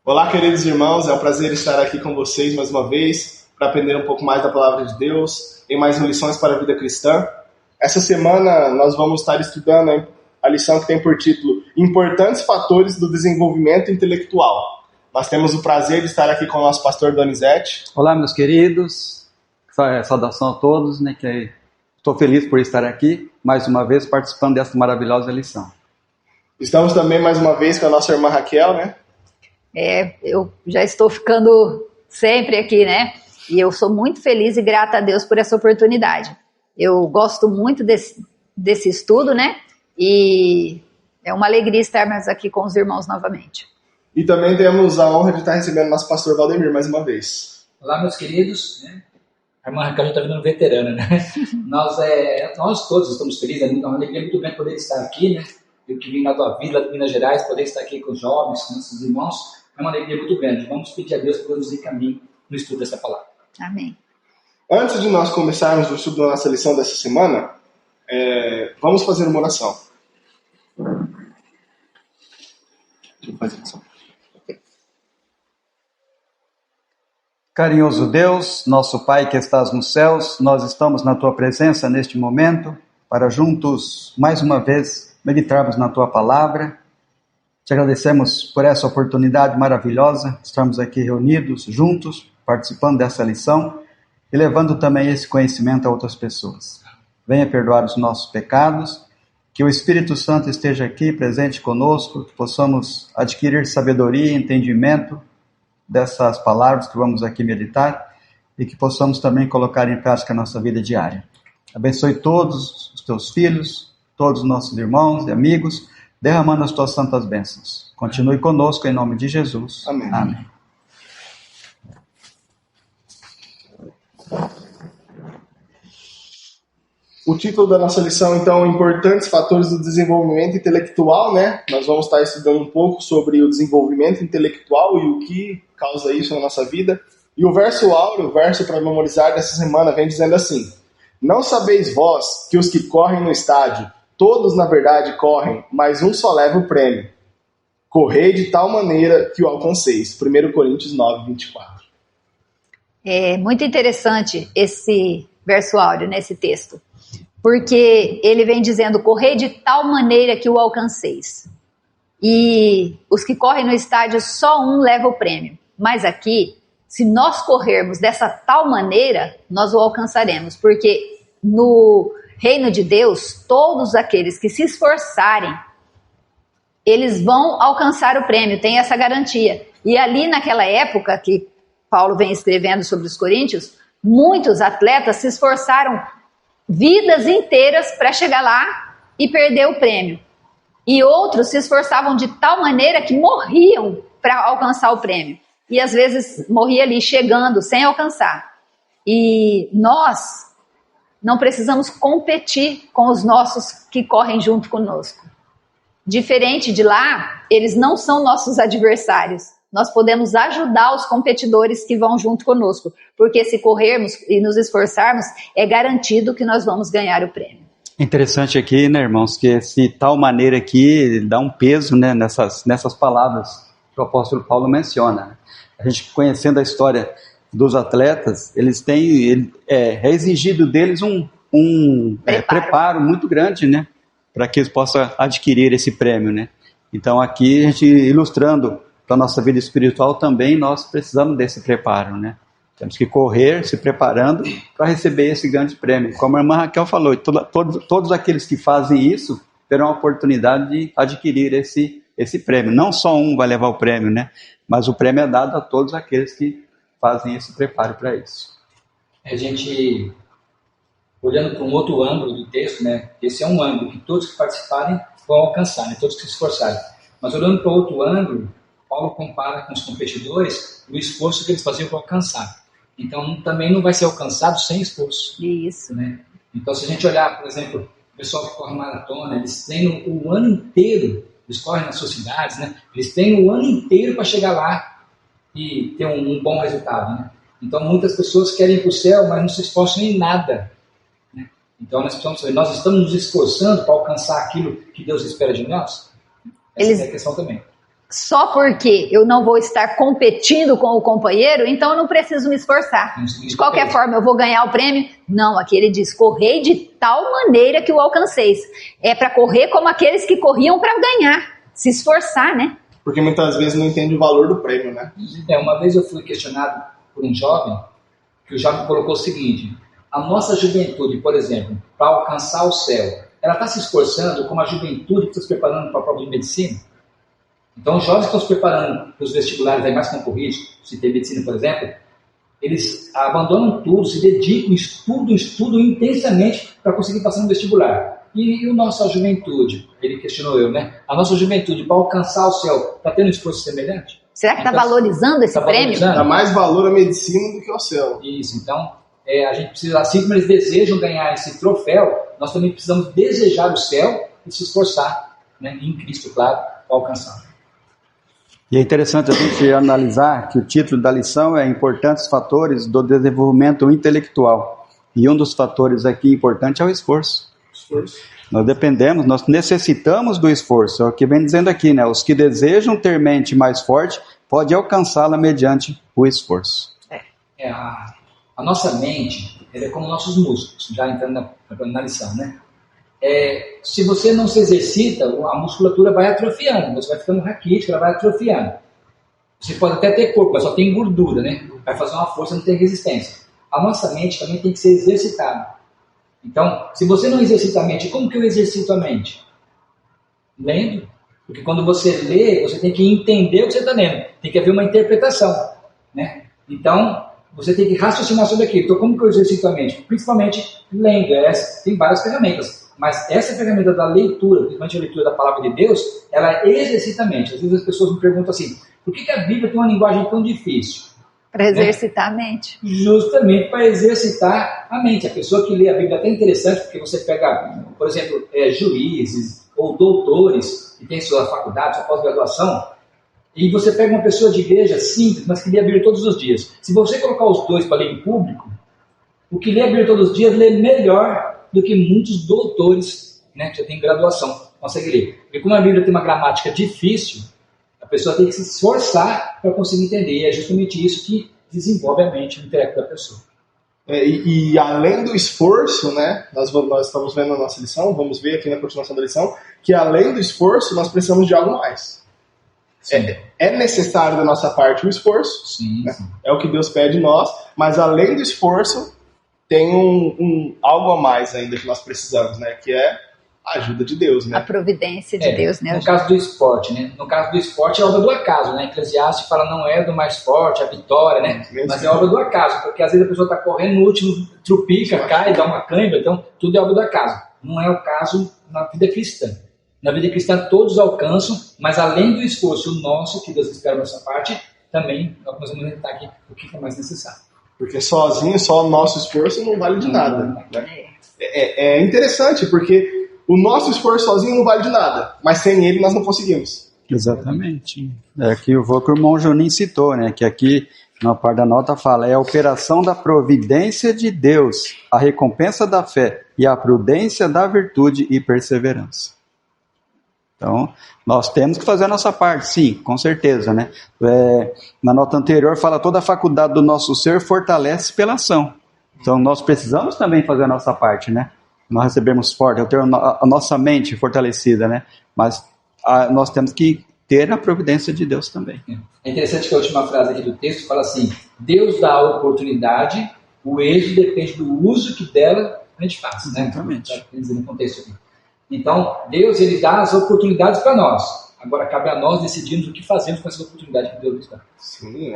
Olá, queridos irmãos, é um prazer estar aqui com vocês mais uma vez para aprender um pouco mais da Palavra de Deus em mais lições para a vida cristã. Essa semana nós vamos estar estudando a lição que tem por título Importantes Fatores do Desenvolvimento Intelectual. Nós temos o prazer de estar aqui com o nosso pastor Donizete. Olá, meus queridos, saudação a todos, que estou feliz por estar aqui mais uma vez participando dessa maravilhosa lição. Estamos também mais uma vez com a nossa irmã Raquel, né? Eu já estou ficando sempre aqui, né? E eu sou muito feliz e grata a Deus por essa oportunidade. Eu gosto muito desse estudo, né? E é uma alegria estarmos aqui com os irmãos novamente. E também temos a honra de estar recebendo nosso pastor Valdemir mais uma vez. Olá, meus queridos. A irmã Raquel já está virando veterana, né? Nós todos estamos felizes, é uma alegria muito grande poder estar aqui, né? Eu que vim lá da Vila, de Minas Gerais, poder estar aqui com os jovens, com nossos irmãos, é uma alegria muito grande. Vamos pedir a Deus para nos encaminhar no estudo dessa palavra. Amém. Antes de nós começarmos o estudo da nossa lição dessa semana, vamos fazer uma oração. Deixa eu fazer isso. Carinhoso Deus, nosso Pai que estás nos céus, nós estamos na Tua presença neste momento, para juntos, mais uma vez, meditarmos na Tua palavra. Te agradecemos por essa oportunidade maravilhosa, estarmos aqui reunidos, juntos, participando dessa lição e levando também esse conhecimento a outras pessoas. Venha perdoar os nossos pecados, que o Espírito Santo esteja aqui presente conosco, que possamos adquirir sabedoria e entendimento dessas palavras que vamos aqui meditar e que possamos também colocar em prática a nossa vida diária. Abençoe todos os teus filhos, todos os nossos irmãos e amigos, derramando as tuas santas bênçãos. Continue conosco em nome de Jesus. Amém. Amém. O título da nossa lição, então, Importantes Fatores do Desenvolvimento Intelectual, né? Nós vamos estar estudando um pouco sobre o desenvolvimento intelectual e o que causa isso na nossa vida. E o verso áureo, o verso para memorizar dessa semana, vem dizendo assim: Não sabeis vós que os que correm no estádio, todos na verdade correm, mas um só leva o prêmio. Correi de tal maneira que o alcanceis. 1 Coríntios 9, 24. É muito interessante esse verso áureo nesse texto, porque ele vem dizendo, correi de tal maneira que o alcanceis. E os que correm no estádio, só um leva o prêmio. Mas aqui, se nós corrermos dessa tal maneira, nós o alcançaremos, porque no reino de Deus, todos aqueles que se esforçarem, eles vão alcançar o prêmio, tem essa garantia. E ali naquela época que Paulo vem escrevendo sobre os coríntios, muitos atletas se esforçaram vidas inteiras para chegar lá e perder o prêmio. E outros se esforçavam de tal maneira que morriam para alcançar o prêmio. E às vezes morria ali chegando, sem alcançar. E nós não precisamos competir com os nossos que correm junto conosco. Diferente de lá, eles não são nossos adversários. Nós podemos ajudar os competidores que vão junto conosco, porque se corrermos e nos esforçarmos, é garantido que nós vamos ganhar o prêmio. Interessante aqui, né, irmãos, que esse tal maneira aqui dá um peso, né, nessas palavras que o apóstolo Paulo menciona. A gente conhecendo a história dos atletas, eles têm, é exigido deles um preparo muito grande, né, para que eles possam adquirir esse prêmio, né. Então aqui a gente ilustrando para a nossa vida espiritual também, nós precisamos desse preparo, né? Temos que correr, se preparando para receber esse grande prêmio. Como a irmã Raquel falou, todos aqueles que fazem isso terão a oportunidade de adquirir esse prêmio. Não só um vai levar o prêmio, né? Mas o prêmio é dado a todos aqueles que fazem esse preparo para isso. A gente, olhando para um outro ângulo do texto, né? Esse é um ângulo que todos que participarem vão alcançar, né? Todos que se esforçarem. Mas olhando para outro ângulo, Paulo compara com os competidores o esforço que eles faziam para alcançar. Então, também não vai ser alcançado sem esforço. Isso. Né? Então, se a gente olhar, por exemplo, o pessoal que corre maratona, eles treinam o ano inteiro, eles correm nas suas cidades, né? Eles treinam o ano inteiro para chegar lá e ter um bom resultado. Né? Então, muitas pessoas querem ir para o céu, mas não se esforçam em nada. Né? Então, nós precisamos saber, nós estamos nos esforçando para alcançar aquilo que Deus espera de nós? Essa é a questão também. só porque eu não vou estar competindo com o companheiro, então eu não preciso me esforçar. De qualquer forma, eu vou ganhar o prêmio. Não, aqui ele diz, correi de tal maneira que o alcanceis. É para correr como aqueles que corriam para ganhar, se esforçar, né? Porque muitas vezes não entende o valor do prêmio, né? Uma vez eu fui questionado por um jovem, que o jovem colocou o seguinte: a nossa juventude, por exemplo, para alcançar o céu, ela está se esforçando como a juventude que está se preparando para a prova de medicina? Então, os jovens que estão se preparando para os vestibulares aí mais concorridos, se tem medicina, por exemplo, eles abandonam tudo, se dedicam, estudam intensamente para conseguir passar no vestibular. E a nossa juventude, ele questionou eu, né? A nossa juventude, para alcançar o céu, está tendo um esforço semelhante? Será que está valorizando esse prêmio? Dá mais valor à medicina do que ao céu. Isso, então, a gente precisa, assim como eles desejam ganhar esse troféu, nós também precisamos desejar o céu e se esforçar, né, em Cristo, claro, para alcançar. E é interessante a gente analisar que o título da lição é Importantes Fatores do Desenvolvimento Intelectual. E um dos fatores aqui importante é o esforço. Nós dependemos, nós necessitamos do esforço. É o que vem dizendo aqui, né? Os que desejam ter mente mais forte, podem alcançá-la mediante o esforço. A nossa mente, ela é como nossos músculos, já entrando na lição, né? Se você não se exercita, a musculatura vai atrofiando, você vai ficando raquítico, ela vai atrofiando. Você pode até ter corpo, mas só tem gordura, né? Vai fazer uma força, não tem resistência. A nossa mente também tem que ser exercitada. Então, se você não exercita a mente, como que eu exercito a mente? Lendo. Porque quando você lê, você tem que entender o que você está lendo. Tem que haver uma interpretação, né? Então, você tem que raciocinar sobre aquilo. Então, como que eu exercito a mente? Principalmente lendo. Tem várias ferramentas. Mas essa ferramenta da leitura, principalmente a leitura da palavra de Deus, ela exercita a mente. Às vezes as pessoas me perguntam assim, por que a Bíblia tem uma linguagem tão difícil? Para exercitar a mente. Justamente para exercitar a mente. A pessoa que lê a Bíblia é até interessante, porque você pega, por exemplo, juízes ou doutores que têm sua faculdade, sua pós-graduação, e você pega uma pessoa de igreja simples, mas que lê a Bíblia todos os dias. Se você colocar os dois para ler em público, o que lê a Bíblia todos os dias lê melhor do que muitos doutores, né, que já têm graduação, conseguem ler. Porque como a Bíblia tem uma gramática difícil, a pessoa tem que se esforçar para conseguir entender. E é justamente isso que desenvolve a mente, o intelecto da pessoa. E além do esforço, né, nós estamos vendo na nossa lição, vamos ver aqui na continuação da lição, que além do esforço, nós precisamos de algo mais. É necessário da nossa parte o esforço, sim, né? Sim. É o que Deus pede de nós, mas além do esforço, tem algo a mais ainda que nós precisamos, né, que é a ajuda de Deus, né? A providência de Deus, né? No caso do esporte, né? No caso do esporte é obra do acaso, né? Eclesiastes fala não é do mais forte, a vitória, né? Mas é obra do acaso, porque às vezes a pessoa está correndo, no último trupica, cai, dá uma cãibra, então tudo é obra do acaso. Não é o caso na vida cristã. Na vida cristã todos alcançam, mas além do esforço nosso, que Deus espera da nossa parte, também nós vamos entrar aqui o que é mais necessário. Porque sozinho, só o nosso esforço não vale de nada. Né? É interessante, porque o nosso esforço sozinho não vale de nada, mas sem ele nós não conseguimos. Exatamente. É que o irmão Juninho citou, né? Que aqui, na parte da nota, fala, é a operação da providência de Deus, a recompensa da fé e a prudência da virtude e perseverança. Então, nós temos que fazer a nossa parte, sim, com certeza, né? Na nota anterior fala, toda a faculdade do nosso ser fortalece pela ação. Então, nós precisamos também fazer a nossa parte, né? Nós recebemos forte, eu tenho a nossa mente fortalecida, né? Mas nós temos que ter a providência de Deus também. É interessante que a última frase aqui do texto fala assim, Deus dá a oportunidade, o êxito depende do uso que dela a gente faz, né? Exatamente. No contexto aqui. Então, Deus ele dá as oportunidades para nós. Agora, cabe a nós decidirmos o que fazemos com essa oportunidade que Deus nos dá. Sim,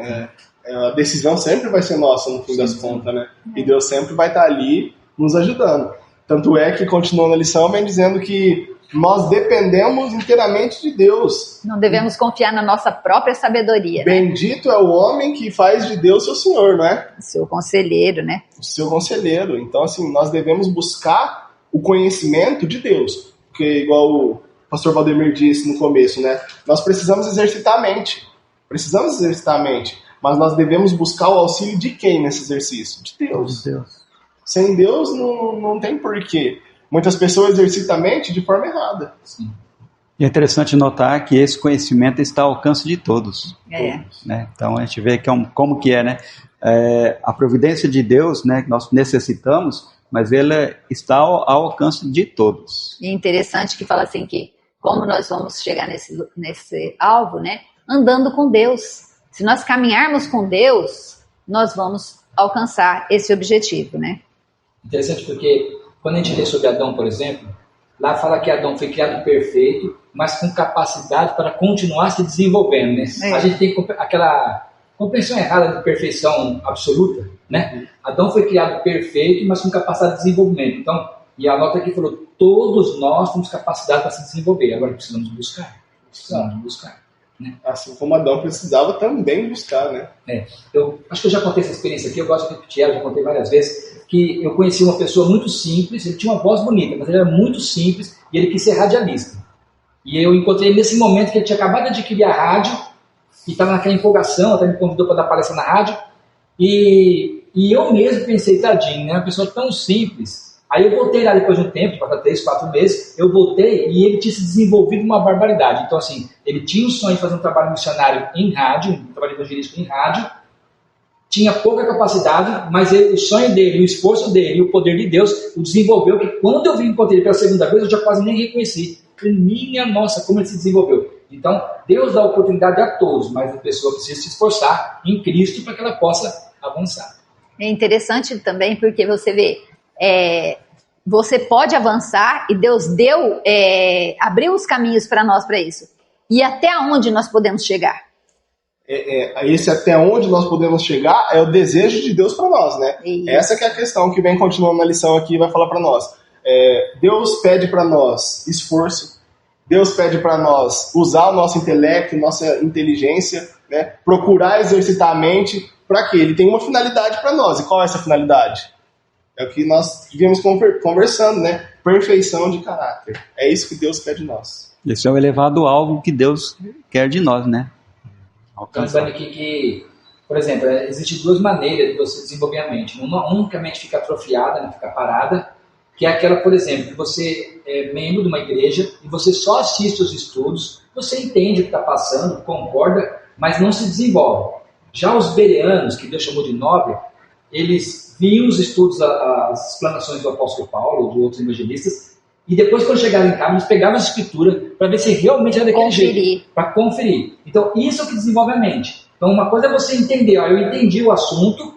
a decisão sempre vai ser nossa, no fim das contas, né? E Deus sempre vai estar ali nos ajudando. Tanto é que, continuando a lição, vem dizendo que nós dependemos inteiramente de Deus. Não devemos confiar na nossa própria sabedoria. Bendito é o homem que faz de Deus seu Senhor, não é? O seu conselheiro, né? O seu conselheiro. Então, assim, nós devemos buscar o conhecimento de Deus. Porque, igual o pastor Valdemir disse no começo, né? Nós precisamos exercitar a mente. Mas nós devemos buscar o auxílio de quem nesse exercício? De Deus. Sem Deus não tem porquê. Muitas pessoas exercitam a mente de forma errada. Sim. E é interessante notar que esse conhecimento está ao alcance de todos. Né? Então a gente vê que como que é, né? A providência de Deus, né, que nós necessitamos, mas ele está ao alcance de todos. E é interessante que fala assim que como nós vamos chegar nesse alvo, né? Andando com Deus. Se nós caminharmos com Deus, nós vamos alcançar esse objetivo, né? Interessante porque quando a gente lê sobre Adão, por exemplo, lá fala que Adão foi criado perfeito, mas com capacidade para continuar se desenvolvendo, né? A gente tem aquela compreensão errada de perfeição absoluta, né? Adão foi criado perfeito, mas com capacidade de desenvolvimento. Então, e a nota aqui falou, todos nós temos capacidade para se desenvolver, agora precisamos buscar. Né? Assim como Adão precisava também buscar, né? Eu acho que eu já contei essa experiência aqui, eu gosto de repetir ela, já contei várias vezes, que eu conheci uma pessoa muito simples, ele tinha uma voz bonita, mas ele era muito simples e ele quis ser radialista. E eu encontrei nesse momento que ele tinha acabado de adquirir a rádio e estava naquela empolgação, até me convidou para dar palestra na rádio, e eu mesmo pensei, tadinho, né? Uma pessoa tão simples. Aí eu voltei lá depois de um tempo, para 3, 4 meses, eu voltei e ele tinha se desenvolvido uma barbaridade. Então, assim, ele tinha o sonho de fazer um trabalho missionário em rádio, um trabalho evangelístico em rádio, tinha pouca capacidade, mas o sonho dele, o esforço dele e o poder de Deus o desenvolveu, que quando eu vim encontrar ele pela segunda vez, eu já quase nem reconheci. Minha nossa, como ele se desenvolveu. Então, Deus dá oportunidade a todos, mas a pessoa precisa se esforçar em Cristo para que ela possa avançar. É interessante também porque você vê, você pode avançar e Deus abriu os caminhos para nós para isso. E até onde nós podemos chegar? Esse até onde nós podemos chegar é o desejo de Deus para nós, né? Isso. Essa que é a questão que vem continuando na lição aqui e vai falar para nós. Deus pede para nós esforço, Deus pede para nós usar o nosso intelecto, nossa inteligência, né? Procurar exercitar a mente para quê? Ele tem uma finalidade para nós. E qual é essa finalidade? É o que nós viemos conversando, né? Perfeição de caráter. É isso que Deus quer de nós. Esse é o elevado alvo que Deus quer de nós, né? Pensando aqui que, por exemplo, existem 2 maneiras de você desenvolver a mente. Uma que a mente fica atrofiada, né? Fica parada, que é aquela, por exemplo, que você é membro de uma igreja e você só assiste os estudos, você entende o que está passando, concorda, mas não se desenvolve. Já os bereanos, que Deus chamou de nobre, eles viam os estudos, as explanações do apóstolo Paulo, ou de outros evangelistas, e depois, quando chegaram em casa, eles pegavam a escritura para ver se realmente era daquele jeito, para conferir. Então, isso é o que desenvolve a mente. Então, uma coisa é você entender, eu entendi o assunto,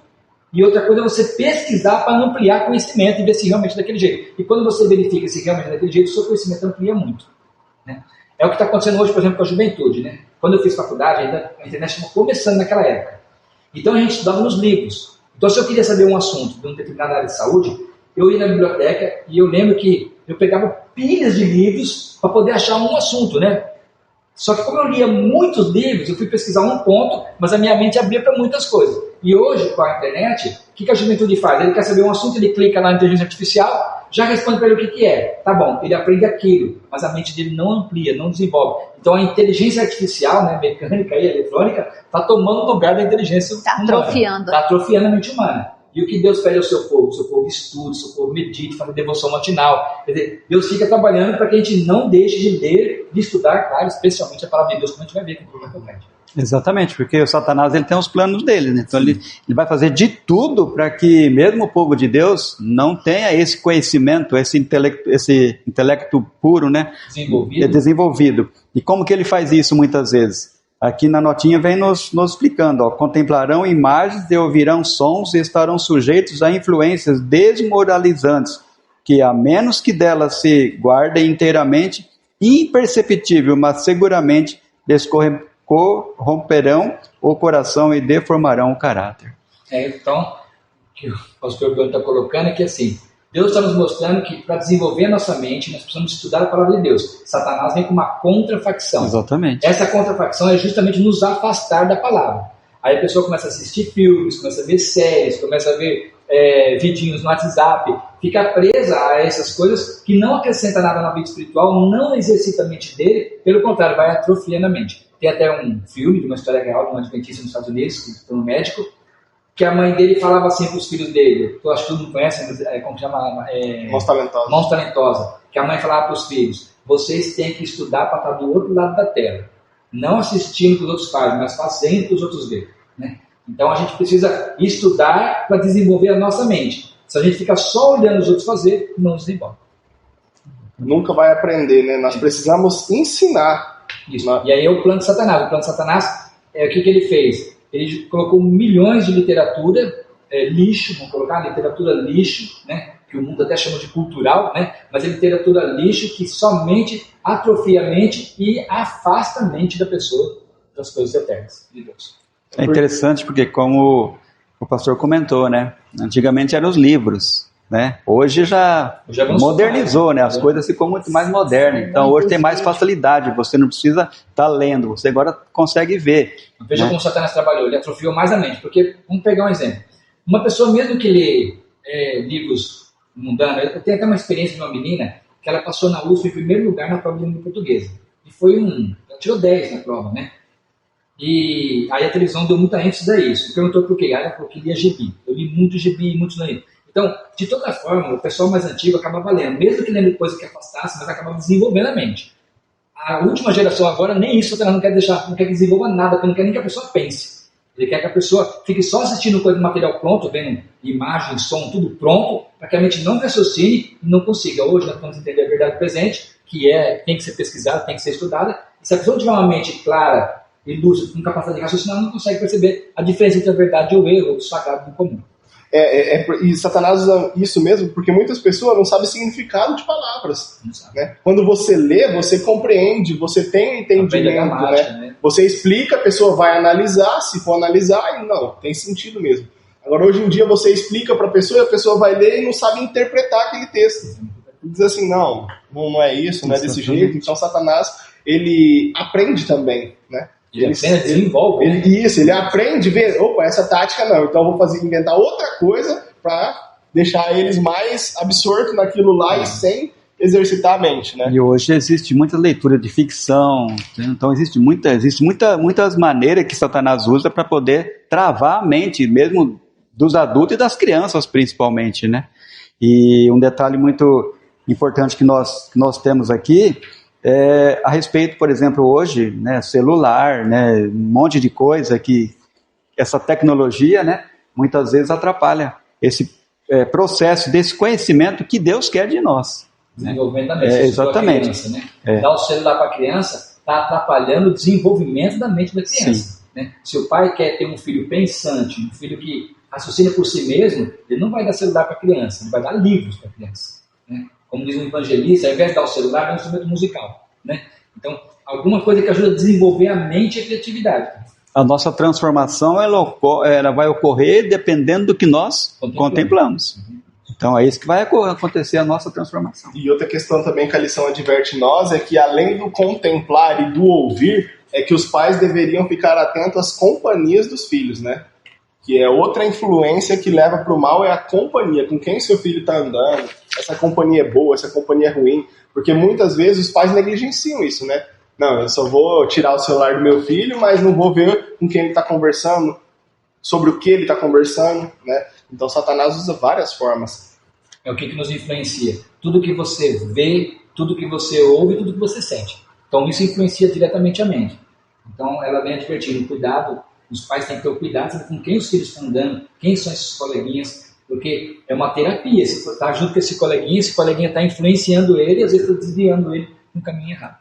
e outra coisa é você pesquisar para ampliar conhecimento e ver se realmente é daquele jeito. E quando você verifica se realmente é daquele jeito, o seu conhecimento amplia muito. Né? É o que está acontecendo hoje, por exemplo, com a juventude. Né? Quando eu fiz faculdade, ainda a internet estava começando naquela época. Então, a gente estudava nos livros. Então, se eu queria saber um assunto de uma determinada área de saúde, eu ia na biblioteca e eu lembro que eu pegava pilhas de livros para poder achar um assunto, né? Só que como eu lia muitos livros, eu fui pesquisar um ponto, mas a minha mente abria para muitas coisas. E hoje, com a internet, o que a juventude faz? Ele quer saber um assunto, ele clica na inteligência artificial, já responde para ele o que é. Tá bom, ele aprende aquilo, mas a mente dele não amplia, não desenvolve. Então a inteligência artificial, né, mecânica e eletrônica, está tomando o lugar da inteligência humana. Está atrofiando a mente humana. E o que Deus pede ao seu povo? O seu povo estude, o seu povo medite, faça devoção matinal. Quer dizer, Deus fica trabalhando para que a gente não deixe de ler, de estudar, claro, especialmente a palavra de Deus, como a gente vai ver com o programa. Exatamente, porque o Satanás ele tem os planos dele, né? Então ele vai fazer de tudo para que mesmo o povo de Deus não tenha esse conhecimento, esse intelecto puro, né? Desenvolvido. E como que ele faz isso muitas vezes? Aqui na notinha vem nos explicando, contemplarão imagens e ouvirão sons e estarão sujeitos a influências desmoralizantes, que a menos que delas se guardem inteiramente, imperceptível, mas seguramente corromperão o coração e deformarão o caráter. Então, o que o pastor Bruno está colocando é que assim, Deus está nos mostrando que para desenvolver a nossa mente, nós precisamos estudar a palavra de Deus. Satanás vem com uma contrafacção. Exatamente. Essa contrafacção é justamente nos afastar da palavra. Aí a pessoa começa a assistir filmes, começa a ver séries, começa a ver vidinhos no WhatsApp, fica presa a essas coisas que não acrescenta nada na vida espiritual, não exercita a mente dele, pelo contrário, vai atrofiando a mente. Tem até um filme de uma história real de um adventista nos Estados Unidos, que foi um médico, que a mãe dele falava assim para os filhos dele, eu acho que todo mundo conhece, como chama? Mãos Talentosas. Mãos Talentosas. Que a mãe falava para os filhos, vocês têm que estudar para estar do outro lado da tela. Não assistindo o que os outros fazem, mas fazendo o que os outros veem. Né? Então a gente precisa estudar para desenvolver a nossa mente. Se a gente ficar só olhando os outros fazer, não desenvolve. Nunca vai aprender, né? Nós precisamos ensinar. Isso. E aí é o plano de Satanás. O plano de Satanás, o que ele fez? Ele colocou milhões de literatura lixo, vamos colocar literatura lixo, né? Que o mundo até chama de cultural, né? Mas é literatura lixo que somente atrofia a mente e afasta a mente da pessoa das coisas eternas de Deus. É interessante porque, como o pastor comentou, né? Antigamente eram os livros, né? Hoje já modernizou, né? As coisas ficam muito mais modernas. Então hoje tem mais facilidade. Você não precisa estar lendo, você agora consegue ver. Veja, né? Como Satanás trabalhou. Ele atrofiou mais a mente. Porque, vamos pegar um exemplo. Uma pessoa mesmo que lê livros mundanos, eu tenho até uma experiência de uma menina que ela passou na USP em primeiro lugar na prova de língua portuguesa. E foi ela tirou 10 na prova, né? E aí a televisão deu muita ênfase a isso. Perguntou por quê? Ela falou que lia gibi. Eu li muito gibi e muitos livros. Então, de toda forma, o pessoal mais antigo acabava lendo, mesmo que lendo coisa que afastasse, mas acabava desenvolvendo a mente. A última geração agora, nem isso, não quer deixar, não quer que desenvolva nada, porque não quer nem que a pessoa pense. Ele quer que a pessoa fique só assistindo coisa de material pronto, vendo imagem, som, tudo pronto, para que a mente não raciocine e não consiga. Hoje nós vamos entender a verdade presente, que tem que ser pesquisada, tem que ser estudada. E se a pessoa tiver uma mente clara e lúcida, com capacidade de raciocinar, ela não consegue perceber a diferença entre a verdade e o erro, ou o sagrado do comum. E Satanás usa isso mesmo, porque muitas pessoas não sabem o significado de palavras. Né? Quando você lê, você compreende, você tem um entendimento, né? Você explica, a pessoa vai analisar, se for analisar, e não, tem sentido mesmo. Agora, hoje em dia, você explica para a pessoa e a pessoa vai ler e não sabe interpretar aquele texto. Diz assim, não é isso, não é desse jeito. Então, Satanás, ele aprende também, né? Ele desenvolve. Ele aprende a ver, opa, essa tática não, então eu vou inventar outra coisa para deixar eles mais absortos naquilo lá e sem exercitar a mente, né? E hoje existe muita leitura de ficção, então existe muitas maneiras que Satanás usa para poder travar a mente, mesmo dos adultos e das crianças principalmente, né? E um detalhe muito importante que nós temos aqui a respeito, por exemplo, hoje, né, celular, né, um monte de coisa que essa tecnologia, né, muitas vezes atrapalha esse processo desse conhecimento que Deus quer de nós. Desenvolvimento da mente. Exatamente. Criança, né? Dar o celular para a criança está atrapalhando o desenvolvimento da mente da criança. Né? Se o pai quer ter um filho pensante, um filho que raciocina por si mesmo, ele não vai dar celular para a criança, ele vai dar livros para a criança. Né? Como diz um evangelista, ao invés de dar o celular, é um instrumento musical. Né? Então, alguma coisa que ajuda a desenvolver a mente e a criatividade. A nossa transformação ela vai ocorrer dependendo do que nós contemplamos. Então, é isso que vai acontecer a nossa transformação. E outra questão também que a lição adverte nós é que, além do contemplar e do ouvir, é que os pais deveriam ficar atentos às companhias dos filhos, né? Que é outra influência que leva para o mal, é a companhia, com quem seu filho está andando, essa companhia é boa, essa companhia é ruim, porque muitas vezes os pais negligenciam isso, né? Não, eu só vou tirar o celular do meu filho, mas não vou ver com quem ele está conversando, sobre o que ele está conversando, né? Então Satanás usa várias formas. É o que nos influencia. Tudo que você vê, tudo que você ouve, tudo que você sente. Então isso influencia diretamente a mente. Então ela vem advertindo, cuidado. Os pais têm que ter o cuidado com quem os filhos estão andando, quem são esses coleguinhas, porque é uma terapia. Você está junto com esse coleguinha está influenciando ele e às vezes está desviando ele no caminho errado.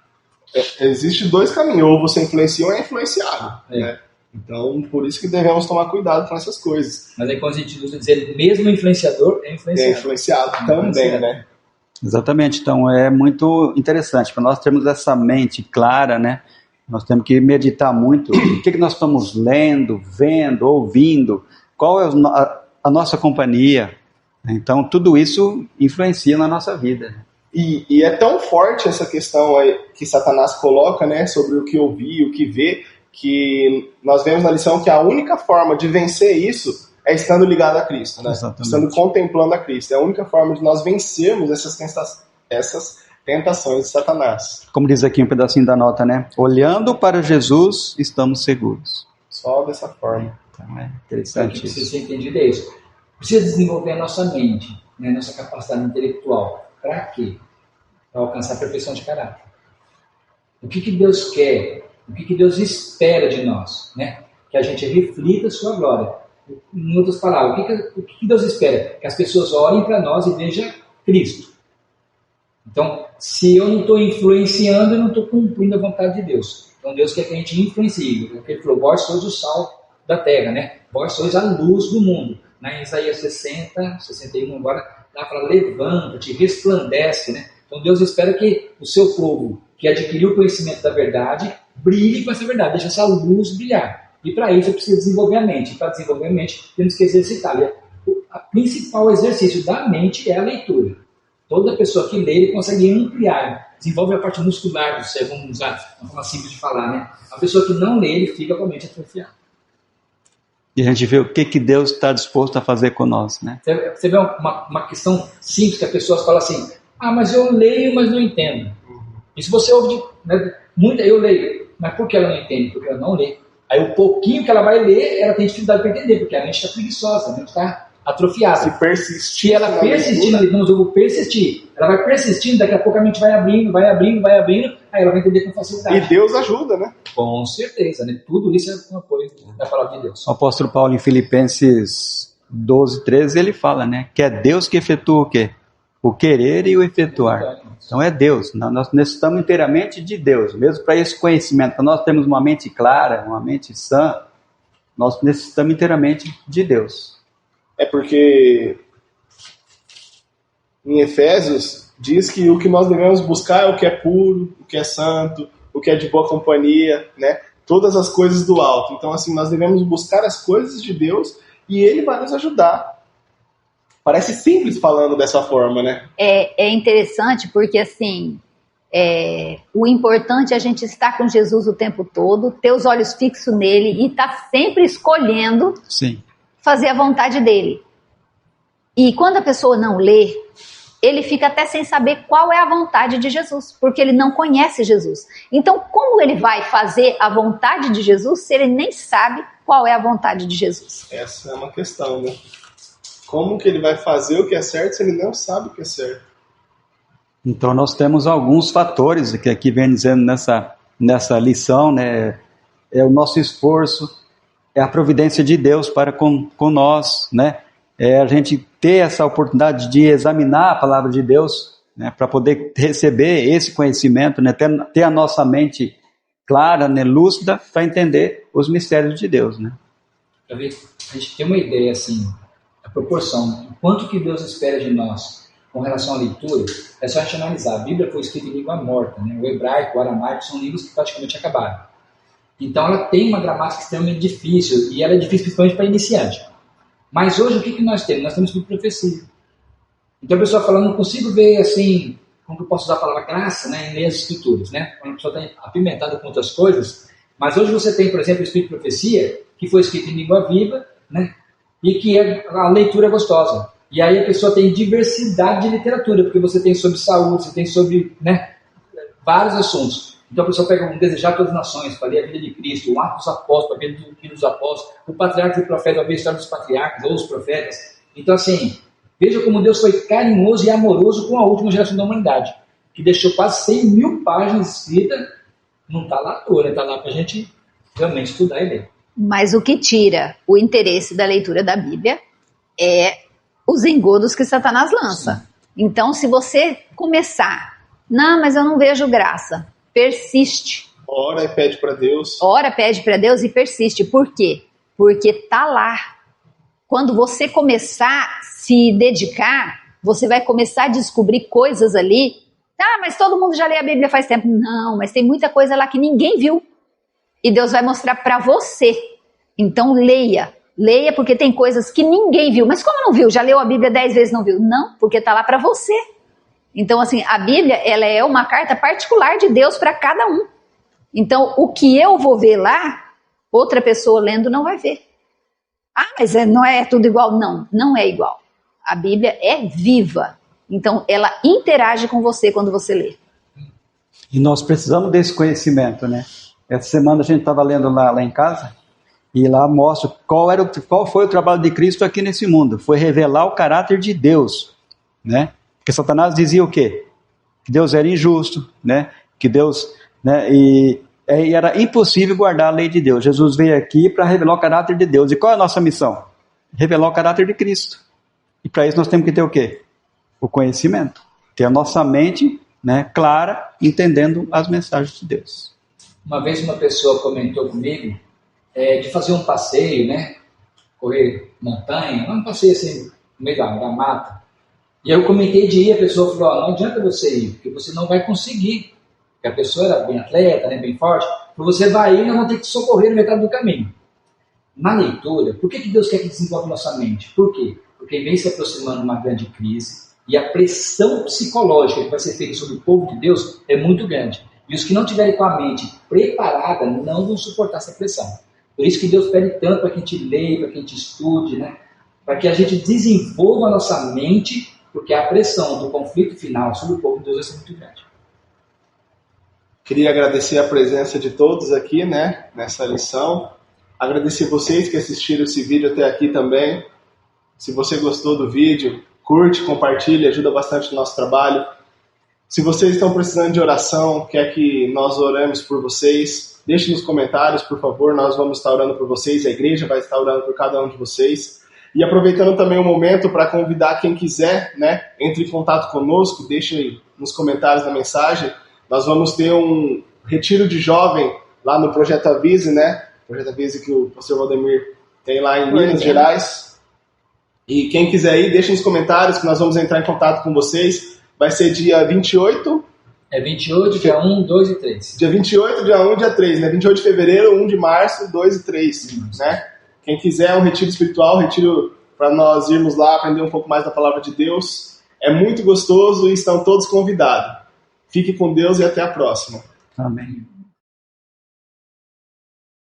Existe dois caminhos, ou você influencia ou é influenciado. Né? Então, por isso que devemos tomar cuidado com essas coisas. Mas aí quando a gente usa dizer mesmo influenciador, é influenciado. É influenciado também, né? Exatamente, então é muito interessante, para nós termos essa mente clara, né? Nós temos que meditar muito o que nós estamos lendo, vendo, ouvindo, qual é a nossa companhia. Então, tudo isso influencia na nossa vida. E é tão forte essa questão aí que Satanás coloca, né, sobre o que ouvir, o que ver, que nós vemos na lição que a única forma de vencer isso é estando ligado a Cristo, né? Estando contemplando a Cristo. É a única forma de nós vencermos essas tentações de Satanás. Como diz aqui um pedacinho da nota, né? Olhando para Jesus, estamos seguros. Só dessa forma. Então é interessante isso. Precisa ser entendido é isso. Precisa desenvolver a nossa mente, né? Nossa capacidade intelectual. Para quê? para alcançar a perfeição de caráter. O que Deus quer? O que Deus espera de nós? Né? Que a gente reflita a sua glória. Em outras palavras, o que Deus espera? Que as pessoas olhem para nós e vejam Cristo. Então, se eu não estou influenciando, eu não estou cumprindo a vontade de Deus. Então, Deus quer que a gente influencie. Porque Ele falou, vós sois o sal da terra, né? Vós sois a luz do mundo. Na Isaías 60, 61, agora, lá fala, levanta-te, resplandece, né? Então, Deus espera que o seu povo, que adquiriu o conhecimento da verdade, brilhe com essa verdade, deixa essa luz brilhar. E para isso, eu preciso desenvolver a mente. E para desenvolver a mente, temos que exercitar. O principal exercício da mente é a leitura. Toda pessoa que lê, ele consegue ampliar, desenvolve a parte muscular do cérebro, vamos usar uma forma simples de falar, né? A pessoa que não lê, ele fica com a mente atrofiada. E a gente vê o que Deus está disposto a fazer conosco, né? Você vê uma questão simples que as pessoas falam assim, mas eu leio, mas não entendo. E se você ouve, né, eu leio, mas por que ela não entende? Porque ela não lê. Aí o pouquinho que ela vai ler, ela tem dificuldade para entender, porque a mente está preguiçosa, a mente está atrofiada. Se persistir. Se ela persistir, nós vamos persistir. Ela vai persistindo, daqui a pouco a mente vai abrindo, aí ela vai entender com facilidade. E Deus ajuda, né? Com certeza, né? Tudo isso é com apoio da palavra de Deus. O apóstolo Paulo, em Filipenses 12, 13, ele fala, né? Que é Deus que efetua o quê? O querer e o efetuar. Então é Deus. Nós necessitamos inteiramente de Deus. Mesmo para esse conhecimento, para nós termos uma mente clara, uma mente sã, nós necessitamos inteiramente de Deus. É porque em Efésios diz que o que nós devemos buscar é o que é puro, o que é santo, o que é de boa companhia, né? Todas as coisas do alto. Então, assim, nós devemos buscar as coisas de Deus e Ele vai nos ajudar. Parece simples falando dessa forma, né? É interessante porque, assim, o importante é a gente estar com Jesus o tempo todo, ter os olhos fixos nele e estar sempre escolhendo Sim. fazer a vontade dele. E quando a pessoa não lê, ele fica até sem saber qual é a vontade de Jesus, porque ele não conhece Jesus. Então, como ele vai fazer a vontade de Jesus se ele nem sabe qual é a vontade de Jesus? Essa é uma questão, né? Como que ele vai fazer o que é certo se ele não sabe o que é certo? Então nós temos alguns fatores que aqui vem dizendo nessa lição, né? É o nosso esforço, é a providência de Deus para com nós, né? É a gente ter essa oportunidade de examinar a palavra de Deus, né? Para poder receber esse conhecimento, né? Ter a nossa mente clara, né? Lúcida, para entender os mistérios de Deus, né? A gente tem uma ideia assim, a proporção, o quanto que Deus espera de nós com relação à leitura, é só a gente analisar. A Bíblia foi escrita em língua morta, né? O hebraico, o aramaico são línguas que praticamente acabaram. Então ela tem uma gramática extremamente difícil, e ela é difícil principalmente para iniciante. Mas hoje o que nós temos? Nós temos tudo profecia. Então a pessoa fala, não consigo ver assim, como que eu posso usar a palavra graça, né, em ler as escrituras, né? Quando a pessoa está apimentada com outras coisas. Mas hoje você tem, por exemplo, o Espírito de Profecia, que foi escrito em língua viva, né? E que a leitura é gostosa. E aí a pessoa tem diversidade de literatura, porque você tem sobre saúde, você tem sobre, né, vários assuntos. Então a pessoa pega um Desejar Todas as Nações, para ler a vida de Cristo, o Ato dos Apóstolos, para ver o Filho dos Apóstolos, o Patriarca e o Profeta, para ver a história dos patriarcas ou os profetas. Então assim, veja como Deus foi carinhoso e amoroso com a última geração da humanidade, que deixou quase 100 mil páginas escritas, não está lá à toa, está lá para a gente realmente estudar e ler. Mas o que tira o interesse da leitura da Bíblia é os engodos que Satanás lança. Sim. Então, se você começar, não, mas eu não vejo graça, persiste. Ora e pede para Deus. Ora, pede para Deus e persiste. Por quê? Porque tá lá. Quando você começar a se dedicar, você vai começar a descobrir coisas ali. Ah, mas todo mundo já lê a Bíblia faz tempo. Não, mas tem muita coisa lá que ninguém viu. E Deus vai mostrar para você. Então leia. Leia porque tem coisas que ninguém viu. Mas como não viu? Já leu a Bíblia 10 vezes e não viu? Não, porque está lá para você. Então assim, a Bíblia ela é uma carta particular de Deus para cada um. Então o que eu vou ver lá, outra pessoa lendo não vai ver. Ah, mas não é tudo igual? Não, não é igual. A Bíblia é viva. Então ela interage com você quando você lê. E nós precisamos desse conhecimento, né? Essa semana a gente estava lendo lá em casa, e lá mostra qual foi o trabalho de Cristo aqui nesse mundo. Foi revelar o caráter de Deus, né? Porque Satanás dizia o quê? que Deus era injusto, né? Que Deus, né? E era impossível guardar a lei de Deus. Jesus veio aqui para revelar o caráter de Deus. E qual é a nossa missão? Revelar o caráter de Cristo. E para isso nós temos que ter o quê? O conhecimento. Ter a nossa mente, né, clara, entendendo as mensagens de Deus. Uma vez uma pessoa comentou comigo de fazer um passeio, né? Correr montanha, um passeio assim, no meio da mata. E eu comentei de ir, a pessoa falou, não adianta você ir, porque você não vai conseguir. Porque a pessoa era bem atleta, né, bem forte, você vai ir e nós vamos ter que socorrer no metade do caminho. Na leitura, por que Deus quer que desenvolva nossa mente? Por quê? Porque vem se aproximando uma grande crise e a pressão psicológica que vai ser feita sobre o povo de Deus é muito grande. E os que não tiverem com a mente preparada não vão suportar essa pressão. Por isso que Deus pede tanto para que a gente leia, para que a gente estude, né? Para que a gente desenvolva a nossa mente, porque a pressão do conflito final sobre o povo de Deus vai ser muito grande. Queria agradecer a presença de todos aqui, né, nessa lição. Agradecer vocês que assistiram esse vídeo até aqui também. Se você gostou do vídeo, curte, compartilha, ajuda bastante o nosso trabalho. Se vocês estão precisando de oração, quer que nós oremos por vocês, deixe nos comentários, por favor, nós vamos estar orando por vocês, a igreja vai estar orando por cada um de vocês. E aproveitando também o momento para convidar quem quiser, né, entre em contato conosco, deixe nos comentários da mensagem. Nós vamos ter um retiro de jovem lá no Projeto Avise, né? Projeto Avise que o pastor Valdemir tem lá em Minas Gerais. E quem quiser ir, deixe nos comentários que nós vamos entrar em contato com vocês. Vai ser dia 28. É 28, dia 1, 2 e 3. Dia 28, dia 1 e dia 3, né? 28 de fevereiro, 1 de março, 2 e 3, né? Quem quiser um retiro espiritual, retiro para nós irmos lá aprender um pouco mais da palavra de Deus. É muito gostoso e estão todos convidados. Fique com Deus e até a próxima. Amém.